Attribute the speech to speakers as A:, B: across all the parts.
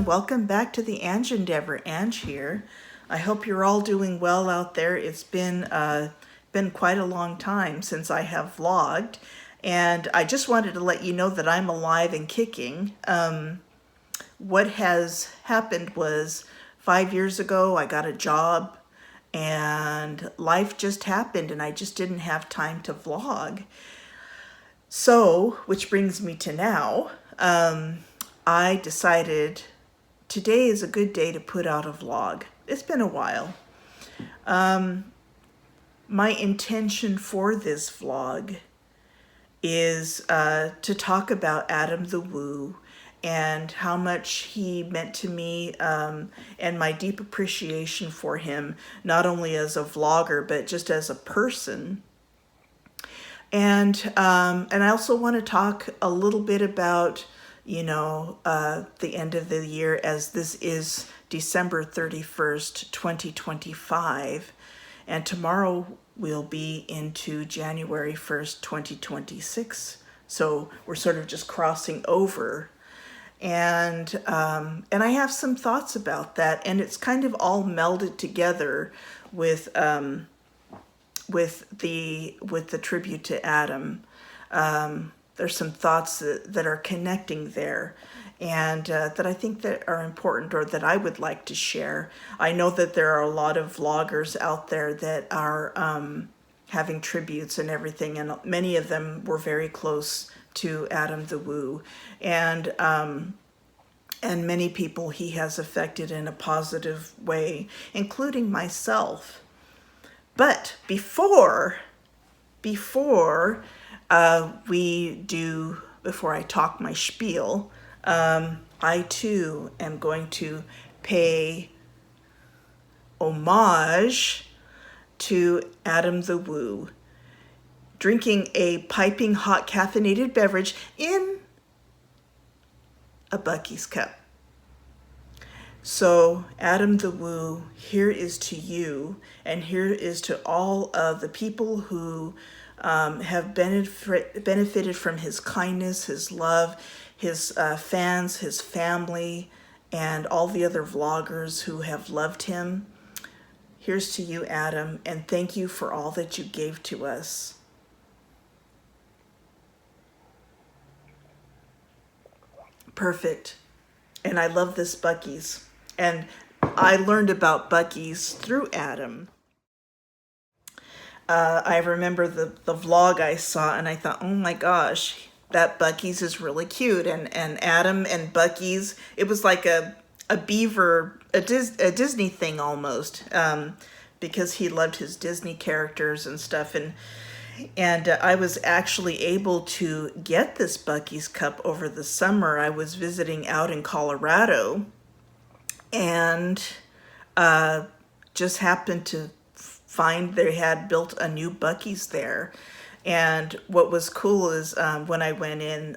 A: welcome back to the Ange Endeavor. Ange here. I hope you're all doing well out there. It's been quite a long time since I have vlogged, and I just wanted to let you know that I'm alive and kicking. What has happened was 5 years ago I got a job, and life just happened, and I just didn't have time to vlog. So, which brings me to now. I decided today is a good day to put out a vlog. It's been a while. My intention for this vlog is to talk about Adam the Woo and how much he meant to me, and my deep appreciation for him, not only as a vlogger, but just as a person. And I also want to talk a little bit about, the end of the year, as this is December 31st, 2025. And tomorrow we'll be into January 1st, 2026. So we're sort of just crossing over. And I have some thoughts about that. And it's kind of all melded together with the tribute to Adam. There's some thoughts that are connecting there, and that I think that are important, or that I would like to share. I know that there are a lot of vloggers out there that are having tributes and everything, and many of them were very close to Adam the Woo, and many people he has affected in a positive way, including myself. But before I talk my spiel, I too am going to pay homage to Adam the Woo, drinking a piping hot caffeinated beverage in a buc-ees cup. So, Adam the Woo, here is to you, and here is to all of the people who have benefited from his kindness, his love, his fans, his family, and all the other vloggers who have loved him. Here's to you, Adam, and thank you for all that you gave to us. Perfect. And I love this buc-ees. And I learned about buc-ees through Adam. I remember the vlog I saw, and I thought, oh my gosh, that buc-ees is really cute. And Adam and buc-ees, it was like a beaver, a Disney thing almost, because he loved his Disney characters and stuff. And I was actually able to get this buc-ees cup over the summer. I was visiting out in Colorado, and just happened to find they had built a new buc-ees there. And what was cool is when I went in,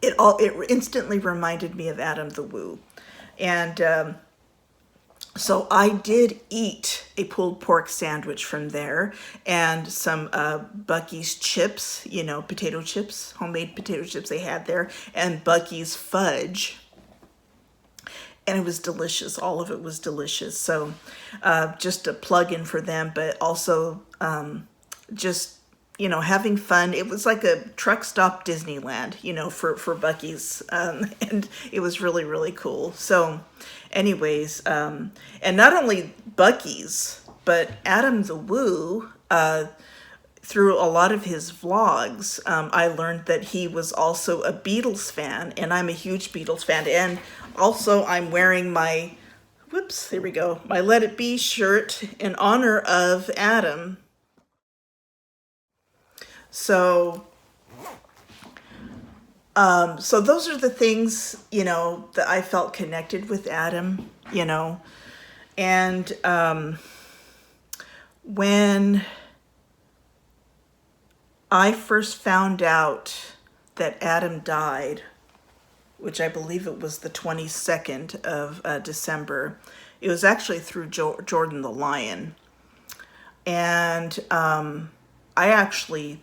A: it instantly reminded me of Adam the Woo. And so I did eat a pulled pork sandwich from there, and some buc-ees chips, potato chips, homemade potato chips they had there, and buc-ees fudge. And it was delicious. All of it was delicious. So just a plug-in for them, but also just, having fun. It was like a truck stop Disneyland, for buc-ees. And it was really, really cool. So anyways, and not only buc-ees, but Adam the Woo, through a lot of his vlogs, I learned that he was also a Beatles fan, and I'm a huge Beatles fan. And also I'm wearing my, there we go, my Let It Be shirt in honor of Adam. So, so those are the things, that I felt connected with Adam, and when I first found out that Adam died, which I believe it was the 22nd of December, it was actually through Jordan the Lion. And I actually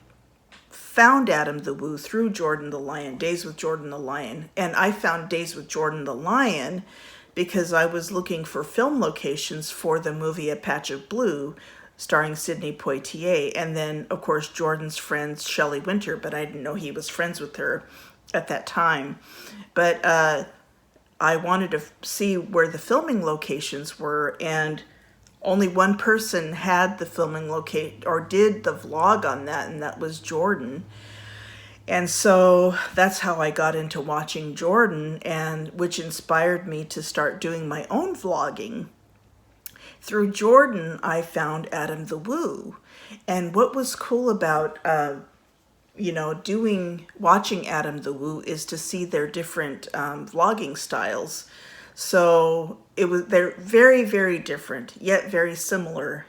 A: found Adam the Woo through Jordan the Lion, Days with Jordan the Lion. And I found Days with Jordan the Lion because I was looking for film locations for the movie A Patch of Blue, starring Sidney Poitier, and then, of course, Jordan's friend Shelley Winter, but I didn't know he was friends with her at that time. But I wanted to see where the filming locations were, and only one person had the filming locate or did the vlog on that, and that was Jordan. And so that's how I got into watching Jordan, and which inspired me to start doing my own vlogging. Through Jordan, I found Adam the Woo. And what was cool about watching Adam the Woo is to see their different vlogging styles. So they're very, very different, yet very similar,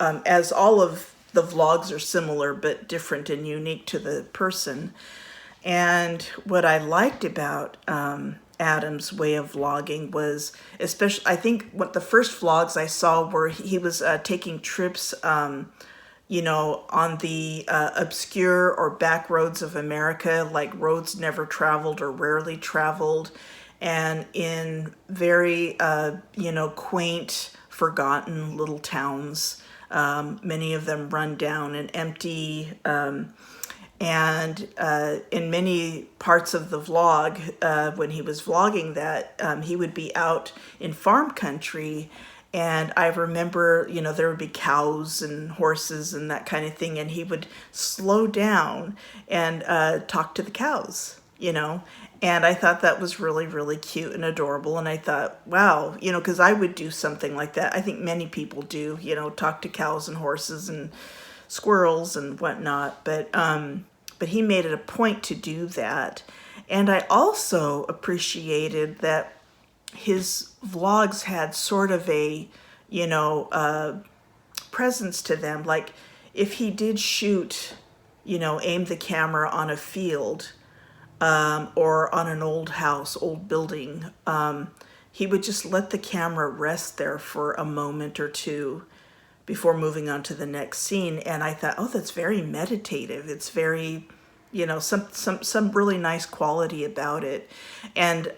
A: as all of the vlogs are similar, but different and unique to the person. And what I liked about Adam's way of vlogging was, especially, I think what the first vlogs I saw were he was taking trips, on the obscure or back roads of America, like roads never traveled or rarely traveled, and in very, quaint, forgotten little towns, many of them run down and empty, and in many parts of the vlog, when he was vlogging that, he would be out in farm country. And I remember, there would be cows and horses and that kind of thing. And he would slow down and talk to the cows, And I thought that was really, really cute and adorable. And I thought, wow, because I would do something like that. I think many people do, talk to cows and horses and squirrels and whatnot. But he made it a point to do that. And I also appreciated that his vlogs had sort of a, presence to them. Like if he did shoot, aim the camera on a field, or on an old house, old building, he would just let the camera rest there for a moment or two before moving on to the next scene. And I thought, oh, that's very meditative. It's very, some really nice quality about it. And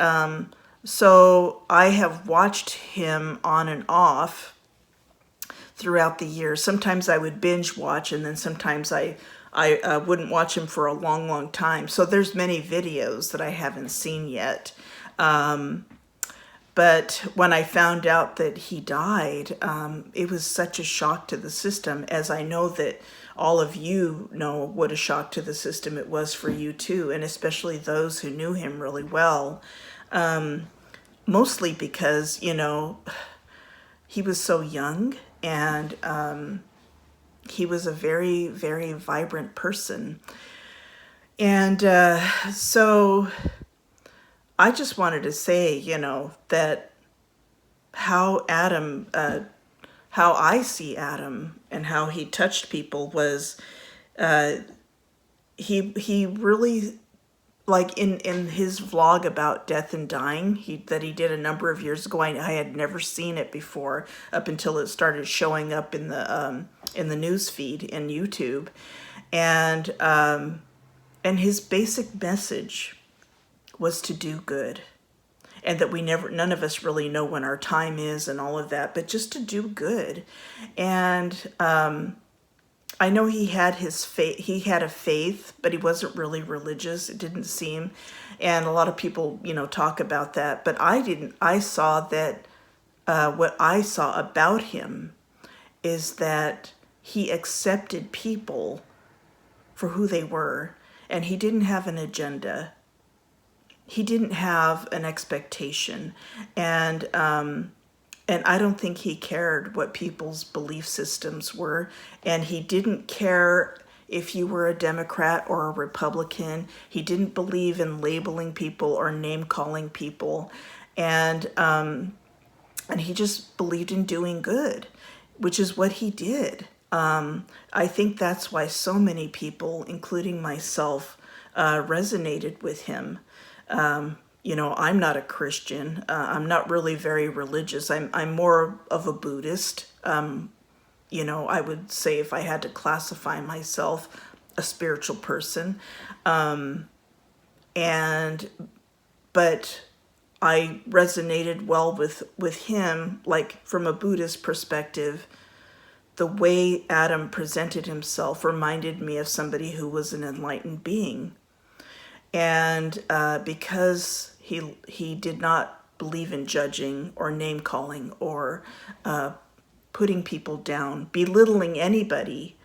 A: so I have watched him on and off throughout the years. Sometimes I would binge watch, and then sometimes I wouldn't watch him for a long, long time. So there's many videos that I haven't seen yet. But when I found out that he died, it was such a shock to the system, as I know that all of you know what a shock to the system it was for you too, and especially those who knew him really well. Mostly because, he was so young, and he was a very, very vibrant person. And so I just wanted to say, that how I see Adam and how he touched people was, he really, like in his vlog about death and dying, that he did a number of years ago, I had never seen it before up until it started showing up in the news feed in YouTube, and his basic message was to do good, and that none of us really know when our time is and all of that, but just to do good. And I know he had his faith. He had a faith, but he wasn't really religious. It didn't seem, and a lot of people, talk about that. But I didn't. I saw that. What I saw about him is that he accepted people for who they were, and he didn't have an agenda. He didn't have an expectation, and I don't think he cared what people's belief systems were. And he didn't care if you were a Democrat or a Republican. He didn't believe in labeling people or name calling people. And he just believed in doing good, which is what he did. I think that's why so many people, including myself, resonated with him. I'm not a Christian. I'm not really very religious. I'm more of a Buddhist. I would say if I had to classify myself, a spiritual person. And but I resonated well with him, like from a Buddhist perspective. The way Adam presented himself reminded me of somebody who was an enlightened being. And because he did not believe in judging or name calling or putting people down, belittling anybody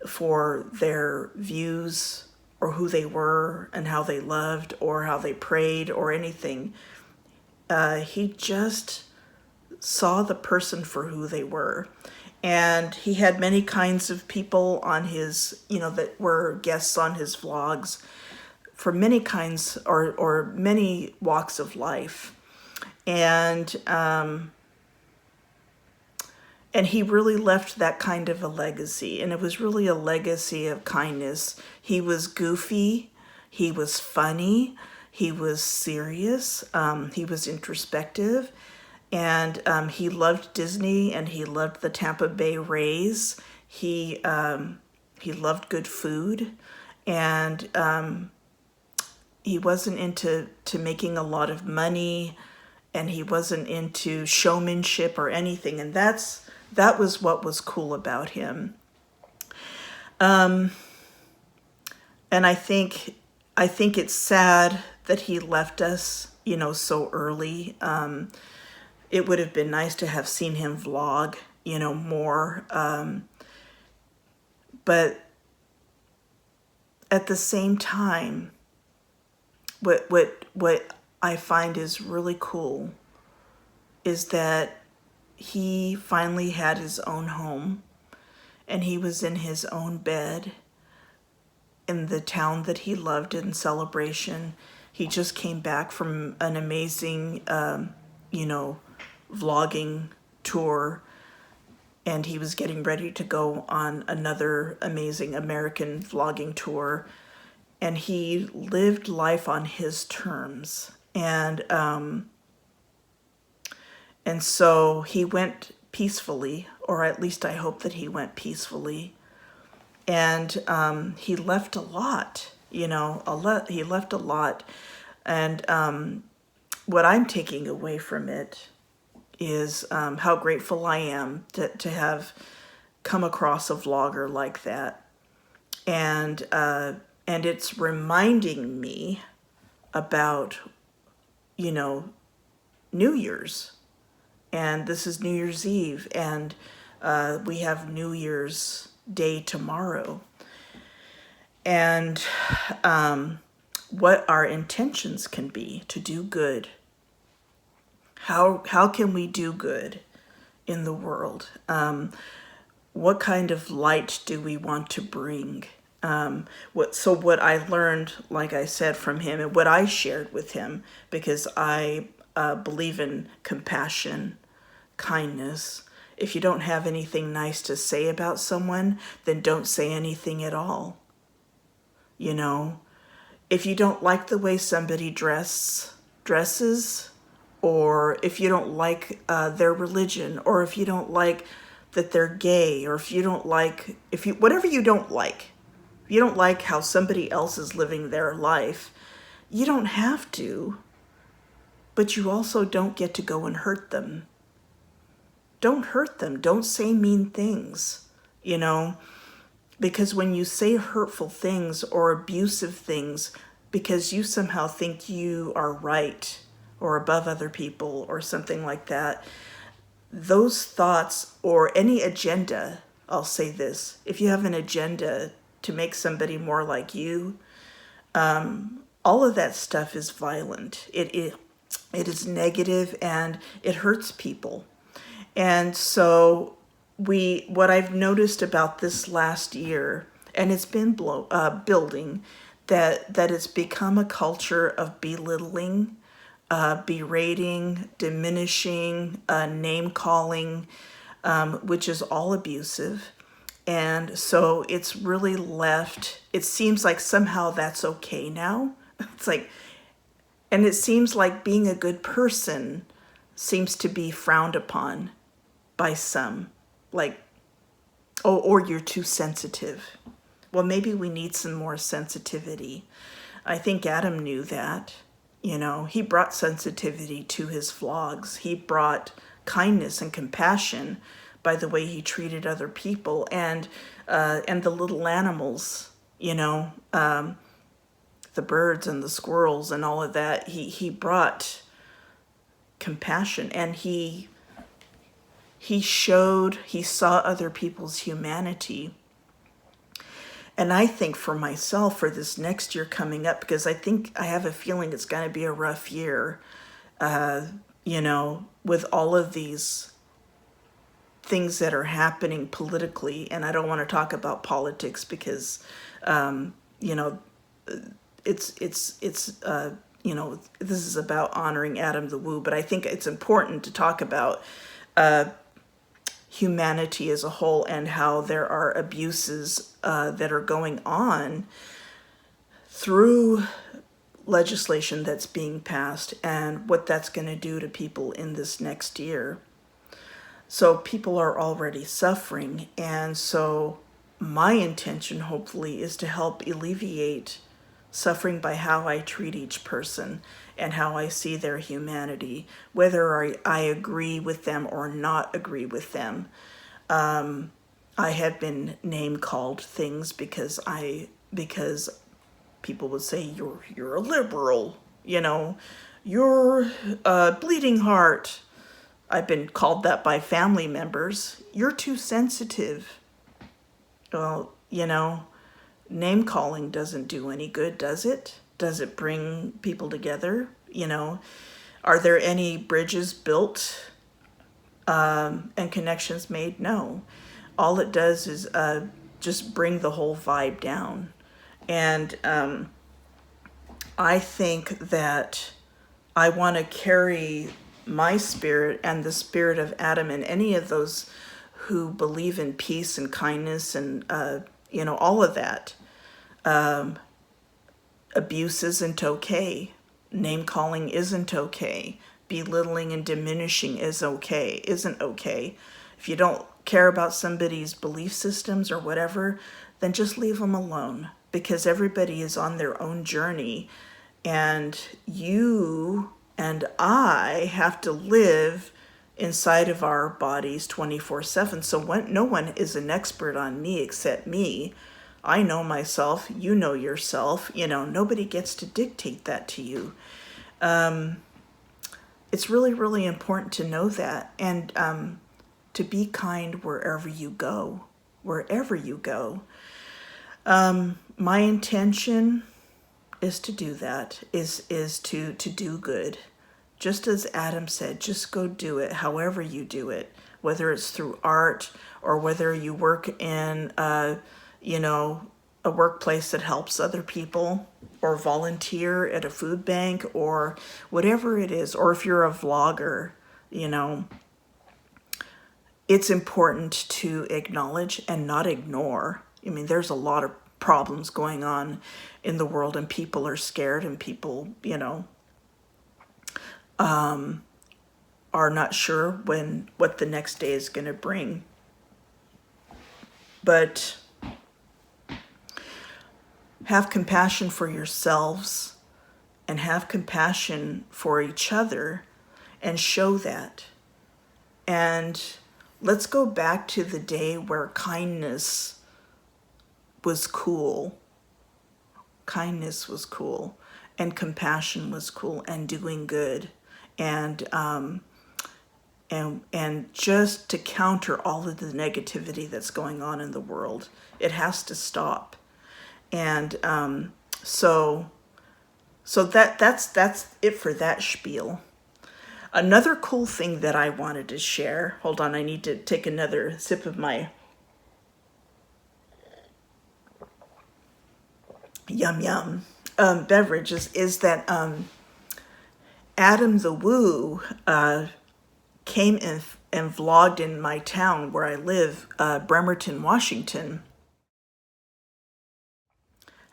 A: for their views or who they were and how they loved or how they prayed or anything. He just saw the person for who they were. And he had many kinds of people on his, that were guests on his vlogs for many kinds or many walks of life. And he really left that kind of a legacy. And it was really a legacy of kindness. He was goofy. He was funny. He was serious. He was introspective. And he loved Disney, and he loved the Tampa Bay Rays. He loved good food. And he wasn't into making a lot of money. And he wasn't into showmanship or anything. And that was what was cool about him. And I think it's sad that he left us, so early. It would have been nice to have seen him vlog, more. But at the same time, what I find is really cool is that he finally had his own home, and he was in his own bed in the town that he loved in Celebration. He just came back from an amazing, vlogging tour, and he was getting ready to go on another amazing American vlogging tour, and he lived life on his terms. And so he went peacefully, or at least I hope that he went peacefully. And he left a lot, he left a lot. And what I'm taking away from it is how grateful I am to have come across a vlogger like that. And it's reminding me about, New Year's. And this is New Year's Eve, and we have New Year's Day tomorrow. And what our intentions can be to do good. How can we do good in the world? What kind of light do we want to bring? What I learned, like I said, from him, and what I shared with him, because I believe in compassion, kindness. If you don't have anything nice to say about someone, then don't say anything at all. If you don't like the way somebody dresses, or if you don't like their religion, or if you don't like that they're gay, or if you don't like, whatever you don't like, if you don't like how somebody else is living their life, you don't have to, but you also don't get to go and hurt them. Don't hurt them. Don't say mean things, because when you say hurtful things or abusive things because you somehow think you are right or above other people or something like that, those thoughts or any agenda, I'll say this, if you have an agenda to make somebody more like you, all of that stuff is violent. It is negative, and it hurts people. And so what I've noticed about this last year, and it's been building, that it's become a culture of belittling, berating, diminishing, name calling, which is all abusive. And so it's really left, it seems like somehow that's okay now. And it seems like being a good person seems to be frowned upon by some, like, or you're too sensitive. Well, maybe we need some more sensitivity. I think Adam knew that. You know, he brought sensitivity to his vlogs. He brought kindness and compassion by the way he treated other people and the little animals, you know, the birds and the squirrels and all of that. He brought compassion, and he saw other people's humanity. And I think for myself, for this next year coming up, because I have a feeling it's going to be a rough year, you know, with all of these things that are happening politically. And I don't want to talk about politics because, you know, you know, this is about honoring Adam the Woo, but I think it's important to talk about humanity as a whole and how there are abuses that are going on through legislation that's being passed and what that's going to do to people in this next year. So people are already suffering, and so my intention hopefully is to help alleviate suffering by how I treat each person and how I see their humanity, whether I agree with them or not agree with them. I have been name called things because people would say you're a liberal, you know, you're a bleeding heart. I've been called that by family members. You're too sensitive. Well, you know, name calling doesn't do any good, does it? Does it bring people together? You know, are there any bridges built and connections made? No. All it does is just bring the whole vibe down. And I think that I want to carry my spirit and the spirit of Adam and any of those who believe in peace and kindness and, you know, all of that. Abuse isn't okay. Name calling isn't okay. Belittling and diminishing isn't okay. If you don't care about somebody's belief systems or whatever, then just leave them alone, because everybody is on their own journey, and you and I have to live inside of our bodies 24/7. So no one is an expert on me except me. I know myself, you know yourself, you know, nobody gets to dictate that to you. It's really, really important to know that, and to be kind wherever you go, My intention is to do that, is to do good. Just as Adam said, just go do it, however you do it, whether it's through art or whether you work in, you know, a workplace that helps other people, or volunteer at a food bank, or whatever it is, or if you're a vlogger, you know, it's important to acknowledge and not ignore. I mean, there's a lot of problems going on in the world, and people are scared, and people, you know, are not sure what the next day is going to bring. But have compassion for yourselves and have compassion for each other and show that. And let's go back to the day where kindness was cool. Kindness was cool, and compassion was cool, and doing good. And just to counter all of the negativity that's going on in the world, it has to stop. And so that's it for that spiel. Another cool thing that I wanted to share, hold on, I need to take another sip of my yum beverage, is that Adam the Woo came and vlogged in my town where I live, Bremerton, Washington.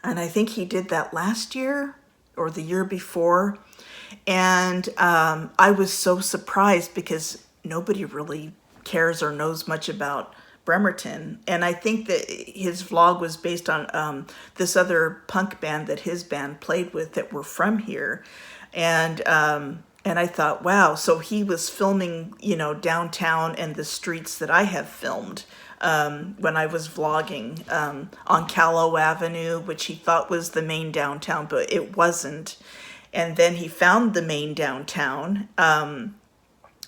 A: And I think he did that last year or the year before. And I was so surprised because nobody really cares or knows much about Bremerton. And I think that his vlog was based on this other punk band that his band played with that were from here. And I thought, wow, so he was filming, you know, downtown and the streets that I have filmed when I was vlogging on Callow Avenue, which he thought was the main downtown, but it wasn't. And then he found the main downtown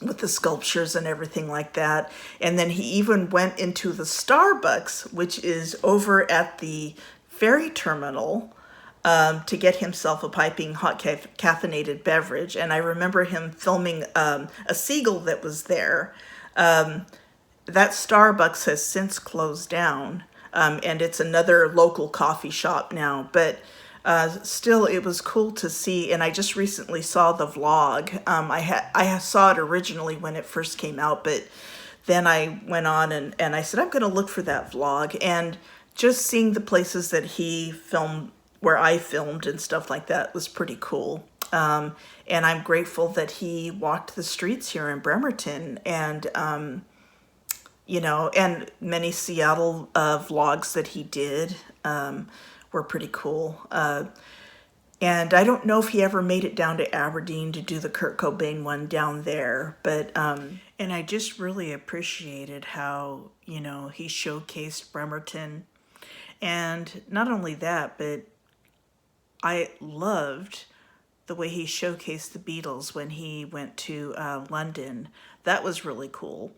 A: with the sculptures and everything like that. And then he even went into the Starbucks, which is over at the ferry terminal, to get himself a piping hot caffeinated beverage. And I remember him filming a seagull that was there. That Starbucks has since closed down, and it's another local coffee shop now. But still, it was cool to see. And I just recently saw the vlog. I saw it originally when it first came out, but then I went on and I said, I'm going to look for that vlog. And just seeing the places that he filmed, where I filmed and stuff like that, was pretty cool. And I'm grateful that he walked the streets here in Bremerton, and you know, and many Seattle vlogs that he did were pretty cool. And I don't know if he ever made it down to Aberdeen to do the Kurt Cobain one down there, but and I just really appreciated how, you know, he showcased Bremerton. And not only that, but I loved the way he showcased the Beatles when he went to London. That was really cool.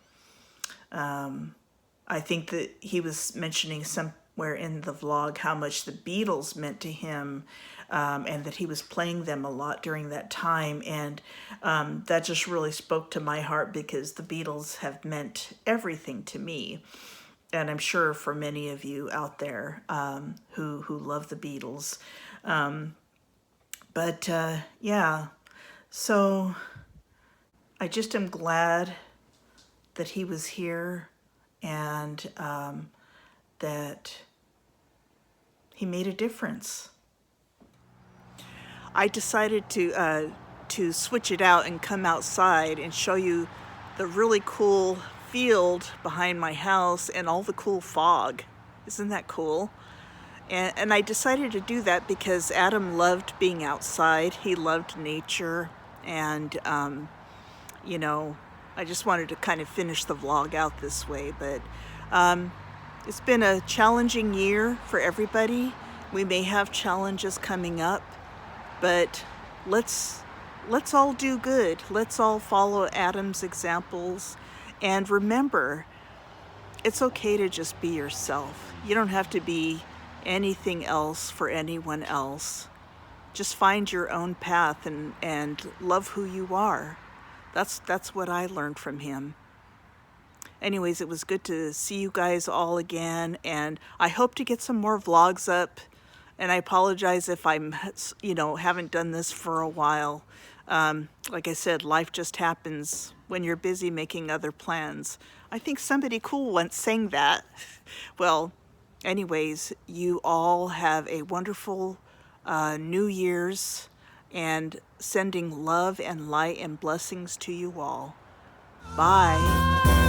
A: I think that he was mentioning somewhere in the vlog how much the Beatles meant to him, and that he was playing them a lot during that time. And that just really spoke to my heart, because the Beatles have meant everything to me. And I'm sure for many of you out there who love the Beatles. Yeah, so I just am glad that he was here, and that he made a difference. I decided to switch it out and come outside and show you the really cool field behind my house and all the cool fog. Isn't that cool? And I decided to do that because Adam loved being outside. He loved nature. And, you know, I just wanted to kind of finish the vlog out this way. But it's been a challenging year for everybody. We may have challenges coming up, but let's all do good. Let's all follow Adam's examples. And remember, it's okay to just be yourself. You don't have to be anything else for anyone else. Just find your own path and love who you are. That's what I learned from him. Anyways, it was good to see you guys all again, and I hope to get some more vlogs up. And I apologize if I'm, you know, haven't done this for a while. Like I said, life just happens when you're busy making other plans. I think somebody cool once sang that. Well, anyways, you all have a wonderful New Year's, and sending love and light and blessings to you all. Bye.